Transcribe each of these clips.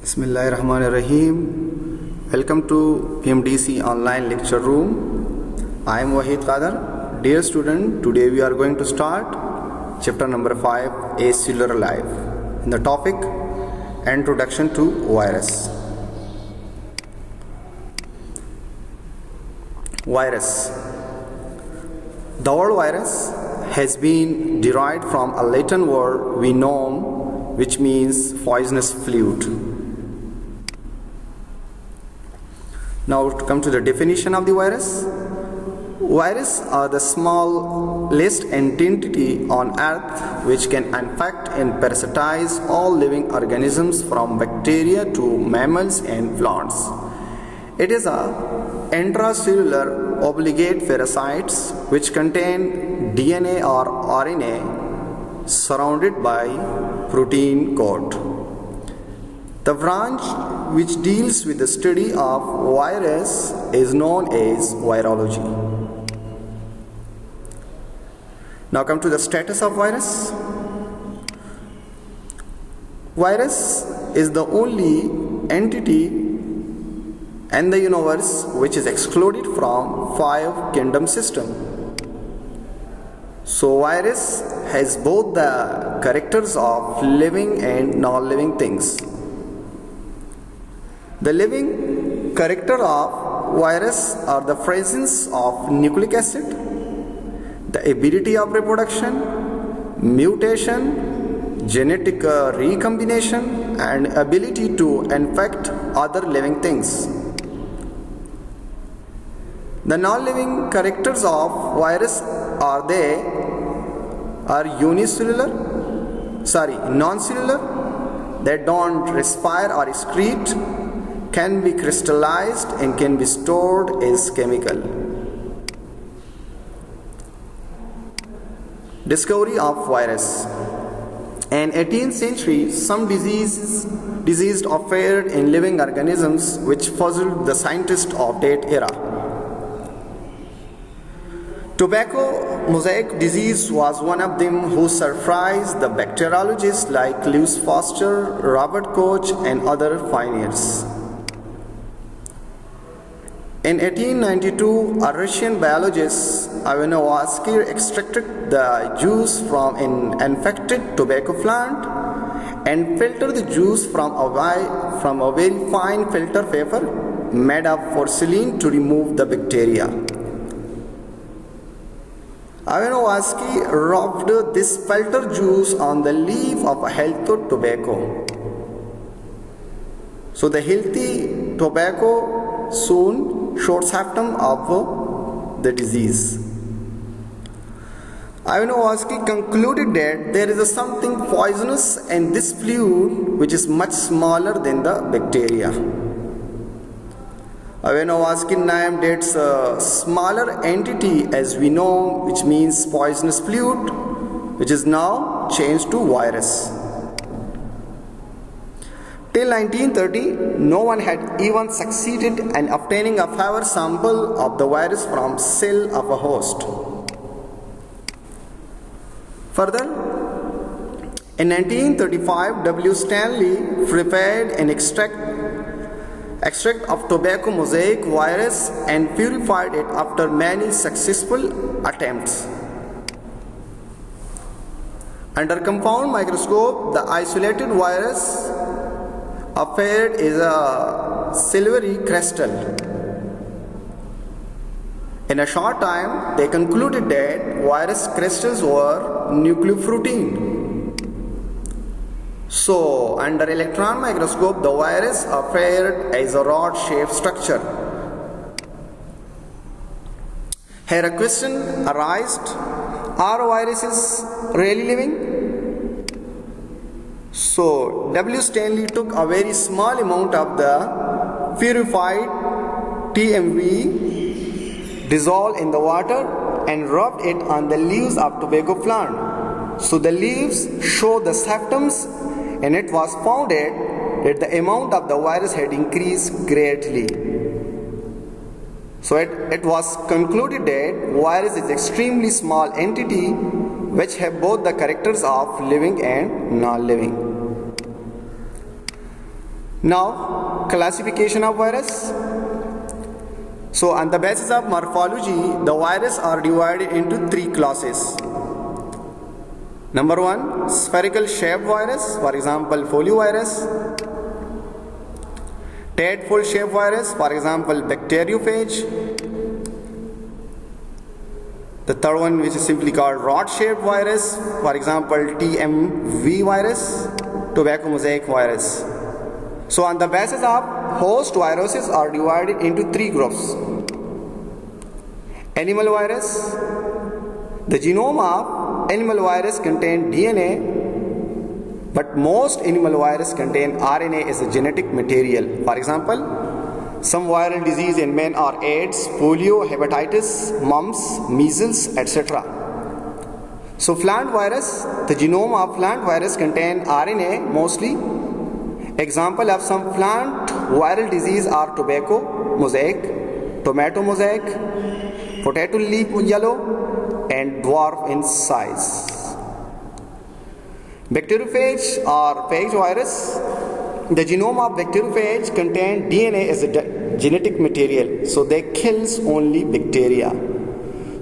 Bismillahirrahmanirrahim. Welcome to PMDC online lecture room. I am Wahid Qadar. Dear student, today we are going to start chapter number 5, A Cellular Life. In the topic, Introduction to Virus. Virus. The word virus has been derived from a Latin word venom, which means poisonous fluid. Now to come to the definition of the virus. Viruses are the smallest entity on earth which can infect and parasitize all living organisms from bacteria to mammals and plants. It is a intracellular obligate parasites which contain DNA or RNA surrounded by protein coat. The branch which deals with the study of virus is known as virology. Now come to the status of virus. Virus is the only entity in the universe which is excluded from five kingdom system. So virus has both the characters of living and non-living things. The living character of virus are the presence of nucleic acid, the ability of reproduction, mutation, genetic recombination, and ability to infect other living things. The non-living characters of virus are non-cellular, they don't respire or excrete, can be crystallized and can be stored as chemical. Discovery of virus. In 18th century, some diseases occurred in living organisms which puzzled the scientists of that era. Tobacco mosaic disease was one of them who surprised the bacteriologists like Louis Pasteur, Robert Koch, and other pioneers. In 1892, a Russian biologist, Ivan Novatsky, extracted the juice from an infected tobacco plant and filtered the juice from a very fine filter paper made of porcelain to remove the bacteria. Ivan Novatsky rubbed this filter juice on the leaf of a healthy tobacco. So the healthy tobacco soon showed symptoms of the disease. Ivan Novatsky concluded that there is something poisonous in this fluid which is much smaller than the bacteria. Ivan Novatsky named its smaller entity as venom, which means poisonous fluid, which is now changed to virus. Till 1930, no one had even succeeded in obtaining a fever sample of the virus from cell of a host. Further, in 1935, W. Stanley prepared an extract of tobacco mosaic virus and purified it after many successful attempts. Under compound microscope, the isolated virus appeared as a silvery crystal. In a short time, they concluded that virus crystals were nucleoprotein. So, under electron microscope, the virus appeared as a rod-shaped structure. Here a question arises: are viruses really living? So, W. Stanley took a very small amount of the purified TMV, dissolved in the water, and rubbed it on the leaves of tobacco plant. So, the leaves show the symptoms, and it was found that the amount of the virus had increased greatly. So, it was concluded that virus is extremely small entity which have both the characters of living and non-living. Now, classification of virus. So on the basis of morphology, the viruses are divided into three classes. Number one, spherical shaped virus, for example, foliovirus. Tadpole shaped virus, for example, bacteriophage. The third one, which is simply called rod shaped virus, for example, TMV virus, tobacco mosaic virus. So on the basis of host, viruses are divided into three groups. Animal virus. The genome of animal virus contains DNA, but most animal viruses contain RNA as a genetic material. For example, some viral disease in men are AIDS, polio, hepatitis, mumps, measles, etc. So plant virus, the genome of plant virus contains RNA mostly. Example of some plant viral disease are tobacco mosaic, tomato mosaic, potato leaf yellow, and dwarf in size. Bacteriophage or phage virus. The genome of bacteriophage contains DNA as a genetic material, so they kills only bacteria.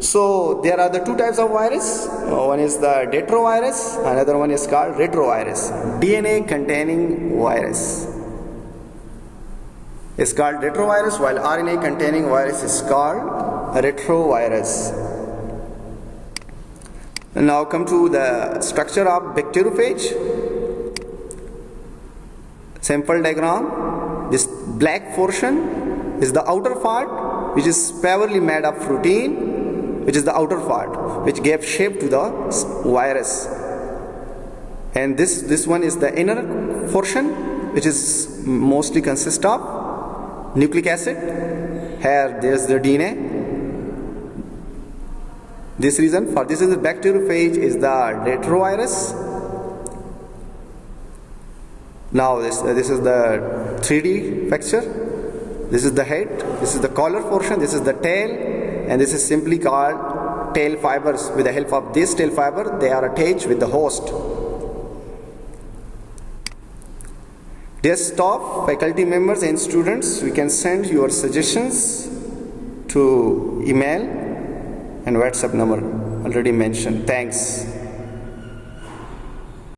So there are the two types of virus. One is the retrovirus, another one is called retrovirus. DNA containing virus is called retrovirus, while RNA containing virus is called retrovirus. And now come to the structure of bacteriophage. Sample diagram. This black portion is the outer part, which is purely made of protein, which is the outer part, which gave shape to the virus. And this one is the inner portion, which is mostly consists of nucleic acid. Here there is the DNA. This is the bacteriophage is the retrovirus. Now this is the 3D picture. This is the head, this is the collar portion, this is the tail, and this is simply called tail fibers. With the help of this tail fiber, they are attached with the host. Dear staff, faculty members and students, you can send your suggestions to email and WhatsApp number already mentioned. Thanks.